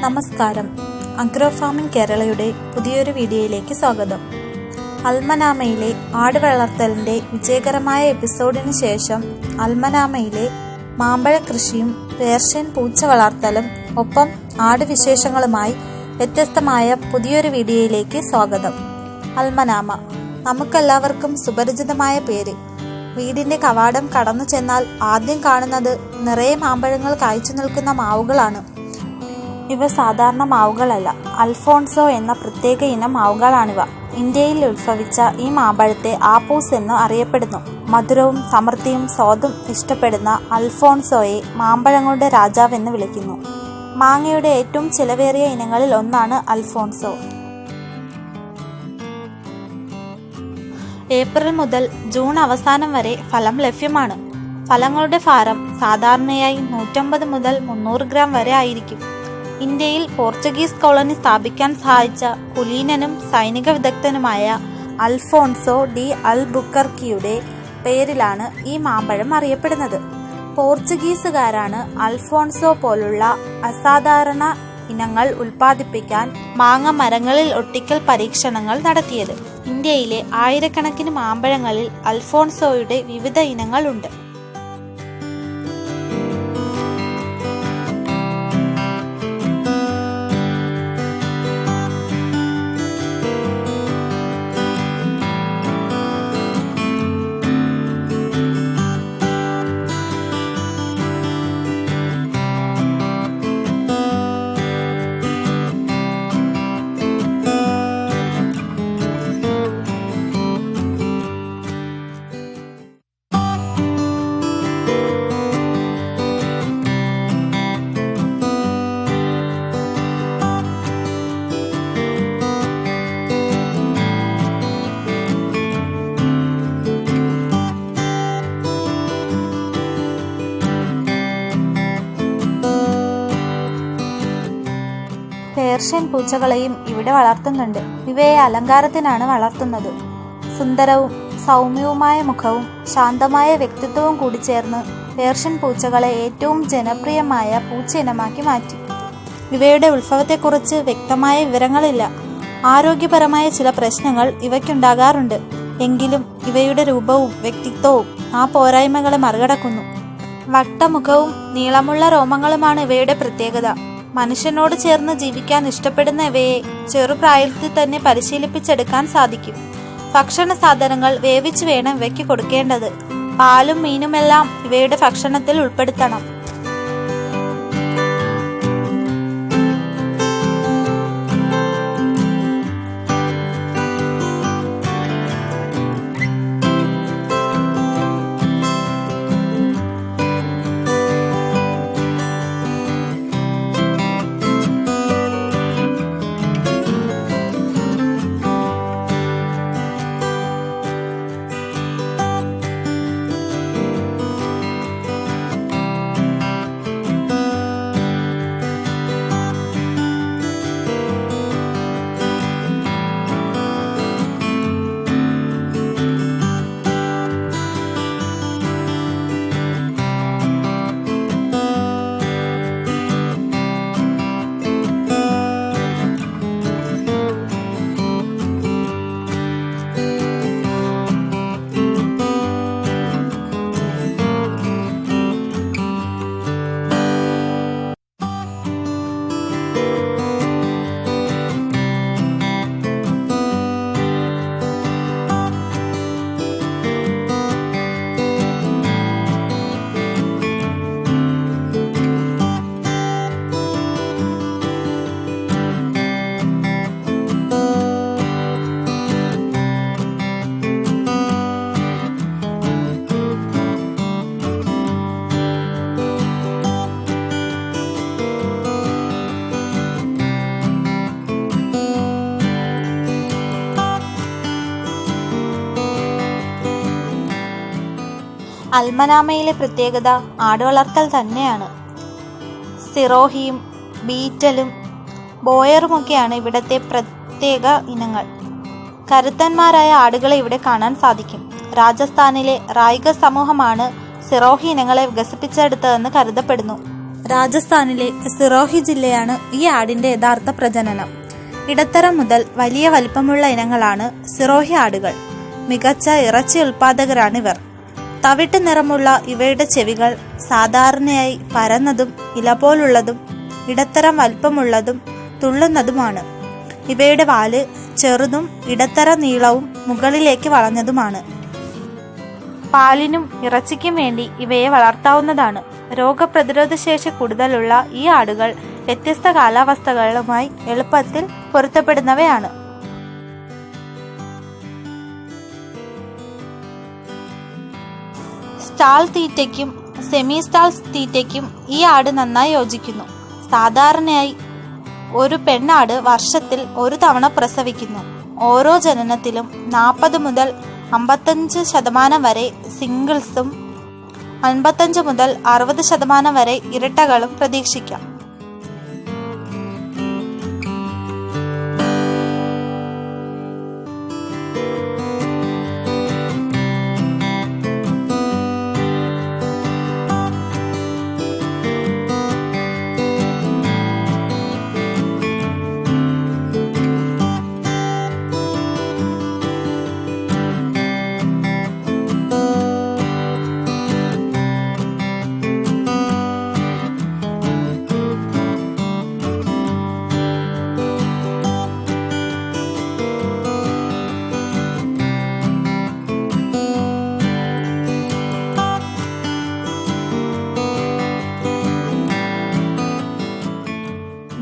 നമസ്കാരം. Agro farming കേരളയുടെ പുതിയൊരു വീഡിയോയിലേക്ക് സ്വാഗതം. അൽമനാമയിലെ ആട് വളർത്തലിൻ്റെ വിജയകരമായ എപ്പിസോഡിന് ശേഷം അൽമനാമയിലെ മാമ്പഴ കൃഷിയും പേർഷ്യൻ പൂച്ച വളർത്തലും ഒപ്പം ആട് വിശേഷങ്ങളുമായി വ്യത്യസ്തമായ പുതിയൊരു വീഡിയോയിലേക്ക് സ്വാഗതം. അൽമനാമ, നമുക്കെല്ലാവർക്കും സുപരിചിതമായ പേര്. വീടിൻ്റെ കവാടം കടന്നു ചെന്നാൽ ആദ്യം കാണുന്നത് നിറയെ മാമ്പഴങ്ങൾ കായ്ച്ചു നിൽക്കുന്ന മാവുകളാണ്. ഇവ സാധാരണ മാവുകളല്ല, അൽഫോൺസോ എന്ന പ്രത്യേക ഇനം മാവുകളാണിവ. ഇന്ത്യയിൽ ഉത്ഭവിച്ച ഈ മാമ്പഴത്തെ ആപ്പൂസ് എന്ന് അറിയപ്പെടുന്നു. മധുരവും സമൃദ്ധിയും സ്വാദും ഇഷ്ടപ്പെടുന്ന അൽഫോൺസോയെ മാമ്പഴങ്ങളുടെ രാജാവെന്ന് വിളിക്കുന്നു. മാങ്ങയുടെ ഏറ്റവും ചിലവേറിയ ഇനങ്ങളിൽ ഒന്നാണ് അൽഫോൺസോ. ഏപ്രിൽ മുതൽ ജൂൺ അവസാനം വരെ ഫലം ലഭ്യമാണ്. ഫലങ്ങളുടെ ഭാരം സാധാരണയായി 150 മുതൽ 300 ഗ്രാം വരെ ആയിരിക്കും. ഇന്ത്യയിൽ പോർച്ചുഗീസ് കോളനി സ്ഥാപിക്കാൻ സഹായിച്ച കുലീനനും സൈനിക വിദഗ്ധനുമായ അൽഫോൺസോ ഡി അൽബുക്കർക്കിയുടെ പേരിലാണ് ഈ മാമ്പഴം അറിയപ്പെടുന്നത്. പോർച്ചുഗീസുകാരാണ് അൽഫോൺസോ പോലുള്ള അസാധാരണ ഇനങ്ങൾ ഉൽപ്പാദിപ്പിക്കാൻ മാങ്ങ മരങ്ങളിൽ ഒട്ടിക്കൽ പരീക്ഷണങ്ങൾ നടത്തിയത്. ഇന്ത്യയിലെ ആയിരക്കണക്കിന് മാമ്പഴങ്ങളിൽ അൽഫോൺസോയുടെ വിവിധ ഇനങ്ങൾ ഉണ്ട്. പേർഷ്യൻ പൂച്ചകളെയും ഇവിടെ വളർത്തുന്നുണ്ട്. ഇവയെ അലങ്കാരത്തിനാണ് വളർത്തുന്നത്. സുന്ദരവും സൗമ്യവുമായ മുഖവും ശാന്തമായ വ്യക്തിത്വവും കൂടി ചേർന്ന് പേർഷ്യൻ പൂച്ചകളെ ഏറ്റവും ജനപ്രിയമായ പൂച്ച ഇനമാക്കി മാറ്റി. ഇവയുടെ ഉത്ഭവത്തെക്കുറിച്ച് വ്യക്തമായ വിവരങ്ങളില്ല. ആരോഗ്യപരമായ ചില പ്രശ്നങ്ങൾ ഇവയ്ക്കുണ്ടാകാറുണ്ട്. എങ്കിലും ഇവയുടെ രൂപവും വ്യക്തിത്വവും ആ പോരായ്മകളെ മറികടക്കുന്നു. വട്ടമുഖവും നീളമുള്ള രോമങ്ങളുമാണ് ഇവയുടെ പ്രത്യേകത. മനുഷ്യനോട് ചേർന്ന് ജീവിക്കാൻ ഇഷ്ടപ്പെടുന്ന ഇവയെ ചെറുപ്രായത്തിൽ തന്നെ പരിശീലിപ്പിച്ചെടുക്കാൻ സാധിക്കും. ഭക്ഷണ സാധനങ്ങൾ വേവിച്ച് വേണം ഇവയ്ക്ക് കൊടുക്കേണ്ടത്. പാലും മീനുമെല്ലാം ഇവയുടെ ഭക്ഷണത്തിൽ ഉൾപ്പെടുത്തണം. അൽമനാമയിലെ പ്രത്യേകത ആടുവളർത്തൽ തന്നെയാണ്. സിറോഹിയും ബീറ്റലും ബോയറുമൊക്കെയാണ് ഇവിടത്തെ പ്രത്യേക ഇനങ്ങൾ. കരുത്തന്മാരായ ആടുകളെ ഇവിടെ കാണാൻ സാധിക്കും. രാജസ്ഥാനിലെ റായ്ഗ സമൂഹമാണ് സിറോഹി ഇനങ്ങളെ വികസിപ്പിച്ചെടുത്തതെന്ന് കരുതപ്പെടുന്നു. രാജസ്ഥാനിലെ സിറോഹി ജില്ലയാണ് ഈ ആടിന്റെ യഥാർത്ഥ പ്രജനനം. ഇടത്തരം മുതൽ വലിയ വലിപ്പമുള്ള ഇനങ്ങളാണ് സിറോഹി ആടുകൾ. മികച്ച ഇറച്ചി ഉൽപാദകരാണിവർ. തവിട്ട് നിറമുള്ള ഇവയുടെ ചെവികൾ സാധാരണയായി പരന്നതും ഇല പോലുള്ളതും ഇടത്തരം വലിപ്പമുള്ളതും തുള്ളുന്നതുമാണ്. ഇവയുടെ വാല് ചെറുതും ഇടത്തര നീളവും മുകളിലേക്ക് വളഞ്ഞതുമാണ്. പാലിനും ഇറച്ചിക്കും വേണ്ടി ഇവയെ വളർത്താവുന്നതാണ്. രോഗപ്രതിരോധ ശേഷി കൂടുതലുള്ള ഈ ആടുകൾ വ്യത്യസ്ത കാലാവസ്ഥകളുമായി എളുപ്പത്തിൽ പൊരുത്തപ്പെടുന്നവയാണ്. സ്റ്റാൾ തീറ്റയ്ക്കും സെമി സ്റ്റാൾ തീറ്റയ്ക്കും ഈ ആട് നന്നായി യോജിക്കുന്നു. സാധാരണയായി ഒരു പെണ്ണാട് വർഷത്തിൽ ഒരു തവണ പ്രസവിക്കുന്നു. ഓരോ ജനനത്തിലും 40 മുതൽ 55% വരെ സിംഗിൾസും 55 മുതൽ 60% വരെ ഇരട്ടകളും പ്രതീക്ഷിക്കാം.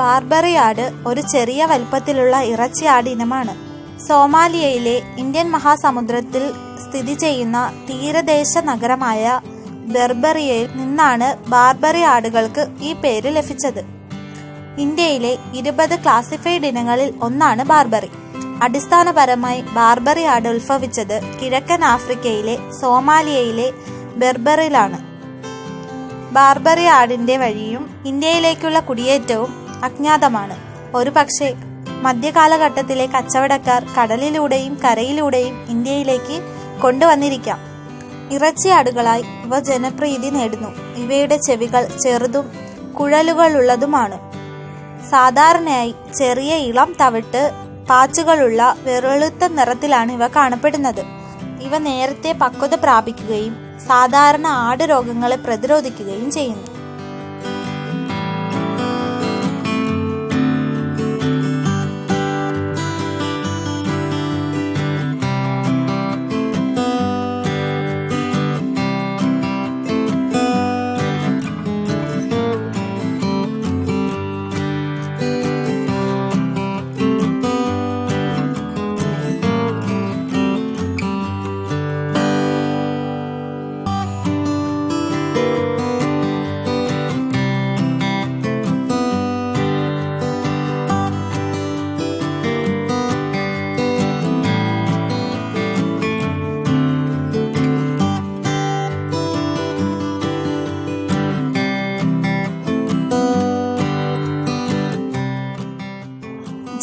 ബാർബറി ആട് ഒരു ചെറിയ വലിപ്പത്തിലുള്ള ഇറച്ചി ആട് ഇനമാണ്. സോമാലിയയിലെ ഇന്ത്യൻ മഹാസമുദ്രത്തിൽ സ്ഥിതി ചെയ്യുന്ന തീരദേശ നഗരമായ ബെർബറിയയിൽ നിന്നാണ് ബാർബറി ആടുകൾക്ക് ഈ പേര് ലഭിച്ചത്. ഇന്ത്യയിലെ 20 ക്ലാസിഫൈഡ് ഇനങ്ങളിൽ ഒന്നാണ് ബാർബറി. അടിസ്ഥാനപരമായി ബാർബറി ആട് ഉത്ഭവിച്ചത് കിഴക്കൻ ആഫ്രിക്കയിലെ സോമാലിയയിലെ ബെർബറിലാണ്. ബാർബറി ആടിന്റെ വഴിയും ഇന്ത്യയിലേക്കുള്ള കുടിയേറ്റവും അജ്ഞാതമാണ്. ഒരുപക്ഷെ മധ്യകാലഘട്ടത്തിലെ കച്ചവടക്കാർ കടലിലൂടെയും കരയിലൂടെയും ഇന്ത്യയിലേക്ക് കൊണ്ടുവന്നിരിക്കാം. ഇറച്ചിയാടുകളായി ഇവ ജനപ്രീതി നേടുന്നു. ഇവയുടെ ചെവികൾ ചെറുതും കുഴലുകളുള്ളതുമാണ്. സാധാരണയായി ചെറിയ ഇളം തവിട്ട് പാച്ചുകളുള്ള വെളുത്ത നിറത്തിലാണ് ഇവ കാണപ്പെടുന്നത്. ഇവ നേരത്തെ പക്വത പ്രാപിക്കുകയും സാധാരണ ആട് രോഗങ്ങളെ പ്രതിരോധിക്കുകയും ചെയ്യുന്നു.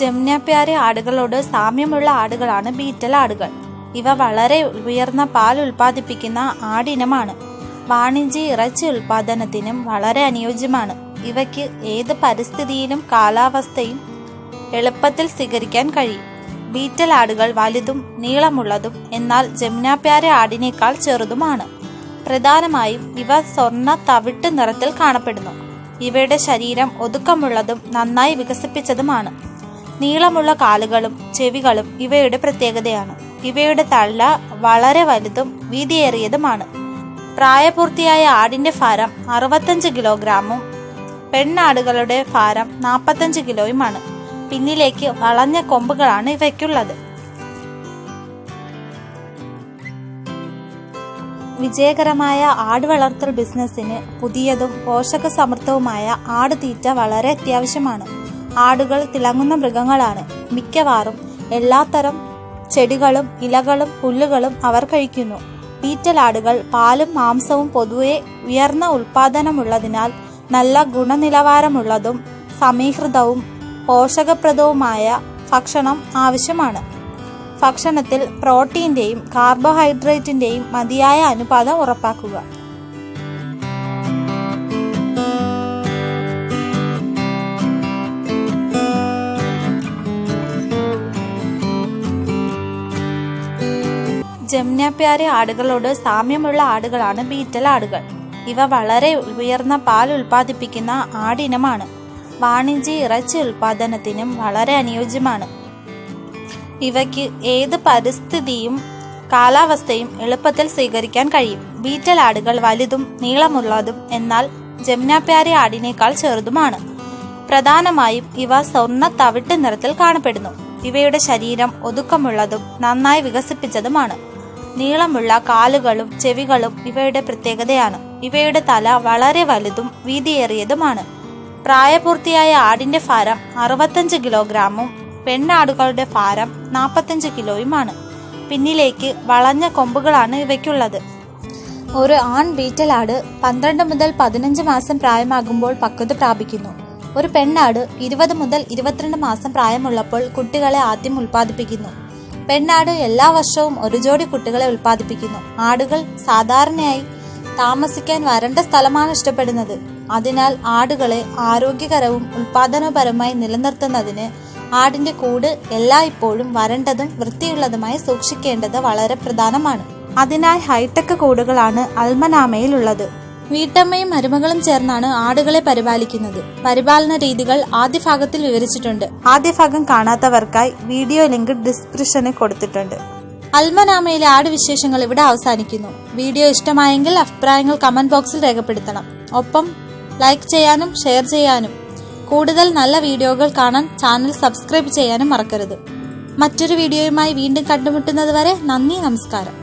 ജമുനാപ്യാരി ആടുകളോട് സാമ്യമുള്ള ആടുകളാണ് ബീറ്റൽ ആടുകൾ. ഇവ വളരെ ഉയർന്ന പാൽ ഉൽപ്പാദിപ്പിക്കുന്ന ആടിനമാണ്. വാണിജ്യ ഇറച്ചി ഉൽപാദനത്തിനും വളരെ അനുയോജ്യമാണ്. ഇവയ്ക്ക് ഏത് പരിസ്ഥിതിയിലും കാലാവസ്ഥയും എളുപ്പത്തിൽ സ്വീകരിക്കാൻ കഴിയും. ബീറ്റൽ ആടുകൾ വലുതും നീളമുള്ളതും എന്നാൽ ജമുനാപ്യാരി ആടിനേക്കാൾ ചെറുതുമാണ്. പ്രധാനമായും ഇവ സ്വർണ്ണ തവിട്ട് നിറത്തിൽ കാണപ്പെടുന്നു. ഇവയുടെ ശരീരം ഒതുക്കമുള്ളതും നന്നായി വികസിപ്പിച്ചതുമാണ്. നീളമുള്ള കാലുകളും ചെവികളും ഇവയുടെ പ്രത്യേകതയാണ്. ഇവയുടെ തള്ള വളരെ വലുതും വീതിയേറിയതുമാണ്. പ്രായപൂർത്തിയായ ആടിന്റെ ഭാരം 65 കിലോഗ്രാമും പെണ്ണാടുകളുടെ ഭാരം 45 കിലോയുമാണ്. പിന്നിലേക്ക് വളഞ്ഞ കൊമ്പുകളാണ് ഇവയ്ക്കുള്ളത്. വിജയകരമായ ആട് വളർത്തൽ ബിസിനസ്സിന് പുതിയതും പോഷകസമൃദ്ധവുമായ ആട് തീറ്റ വളരെ അത്യാവശ്യമാണ്. ആടുകൾ തിളങ്ങുന്ന മൃഗങ്ങളാണ്. മിക്കവാറും എല്ലാത്തരം ചെടികളും ഇലകളും പുല്ലുകളും അവർ കഴിക്കുന്നു. ബീറ്റൽ ആടുകൾ പാലും മാംസവും പൊതുവെ ഉയർന്ന ഉൽപാദനമുള്ളതിനാൽ നല്ല ഗുണനിലവാരമുള്ളതും സമീകൃതവും പോഷകപ്രദവുമായ ഭക്ഷണം ആവശ്യമാണ്. ഭക്ഷണത്തിൽ പ്രോട്ടീന്റെയും കാർബോഹൈഡ്രേറ്റിന്റെയും മതിയായ അനുപാതം ഉറപ്പാക്കുക. ജമുനാപ്യാരി ആടുകളോട് സാമ്യമുള്ള ആടുകളാണ് ബീറ്റൽ ആടുകൾ. ഇവ വളരെ ഉയർന്ന പാൽ ഉൽപ്പാദിപ്പിക്കുന്ന ആടിനമാണ്. വാണിജ്യ ഇറച്ചി ഉൽപാദനത്തിനും വളരെ അനുയോജ്യമാണ്. ഇവയ്ക്ക് ഏത് പരിസ്ഥിതിയും കാലാവസ്ഥയും എളുപ്പത്തിൽ സ്വീകരിക്കാൻ കഴിയും. ബീറ്റൽ ആടുകൾ വലുതും നീളമുള്ളതും എന്നാൽ ജമുനാപ്യാരി ആടിനേക്കാൾ ചെറുതുമാണ്. പ്രധാനമായും ഇവ സ്വർണ്ണ തവിട്ട് നിറത്തിൽ കാണപ്പെടുന്നു. ഇവയുടെ ശരീരം ഒതുക്കമുള്ളതും നന്നായി വികസിപ്പിച്ചതുമാണ്. നീളമുള്ള കാലുകളും ചെവികളും ഇവയുടെ പ്രത്യേകതയാണ്. ഇവയുടെ തല വളരെ വലുതും വീതിയേറിയതുമാണ്. പ്രായപൂർത്തിയായ ആടിന്റെ ഭാരം 65 കിലോഗ്രാമും പെണ്ണാടുകളുടെ ഭാരം 45 കിലോയുമാണ്. പിന്നിലേക്ക് വളഞ്ഞ കൊമ്പുകളാണ് ഇവയ്ക്കുള്ളത്. ഒരു ആൺ ബീറ്റൽ ആട് 12 മുതൽ 15 മാസം പ്രായമാകുമ്പോൾ പക്വത പ്രാപിക്കുന്നു. ഒരു പെണ്ണാട് 20 മുതൽ 22 മാസം പ്രായമുള്ളപ്പോൾ കുട്ടികളെ ആദ്യം ഉൽപ്പാദിപ്പിക്കുന്നു. പെണ്ണാട് എല്ലാ വർഷവും ഒരു ജോഡി കുട്ടികളെ ഉൽപ്പാദിപ്പിക്കുന്നു. ആടുകൾ സാധാരണയായി താമസിക്കാൻ വരണ്ട സ്ഥലമാണ് ഇഷ്ടപ്പെടുന്നത്. അതിനാൽ ആടുകളെ ആരോഗ്യകരവും ഉൽപാദനപരമായി നിലനിർത്തുന്നതിന് ആടിന്റെ കൂട് എല്ലായ്പ്പോഴും വരണ്ടതും വൃത്തിയുള്ളതുമായി സൂക്ഷിക്കേണ്ടത് വളരെ പ്രധാനമാണ്. അതിനായി ഹൈടെക് കൂടുകളാണ് അൽമനാമയിലുള്ളത്. വീട്ടമ്മയും മരുമകളും ചേർന്നാണ് ആടുകളെ പരിപാലിക്കുന്നത്. പരിപാലന രീതികൾ ആദ്യ ഭാഗത്തിൽ വിവരിച്ചിട്ടുണ്ട്. ആദ്യ ഭാഗം കാണാത്തവർക്കായി വീഡിയോ ലിങ്ക് ഡിസ്ക്രിപ്ഷനിൽ കൊടുത്തിട്ടുണ്ട്. അൽമനാമയിലെ ആട് വിശേഷങ്ങൾ ഇവിടെ അവസാനിക്കുന്നു. വീഡിയോ ഇഷ്ടമായെങ്കിൽ അഭിപ്രായങ്ങൾ കമന്റ് ബോക്സിൽ രേഖപ്പെടുത്തണം. ഒപ്പം ലൈക്ക് ചെയ്യാനും ഷെയർ ചെയ്യാനും കൂടുതൽ നല്ല വീഡിയോകൾ കാണാൻ ചാനൽ സബ്സ്ക്രൈബ് ചെയ്യാനും മറക്കരുത്. മറ്റൊരു വീഡിയോയുമായി വീണ്ടും കണ്ടുമുട്ടുന്നത് വരെ നന്ദി, നമസ്കാരം.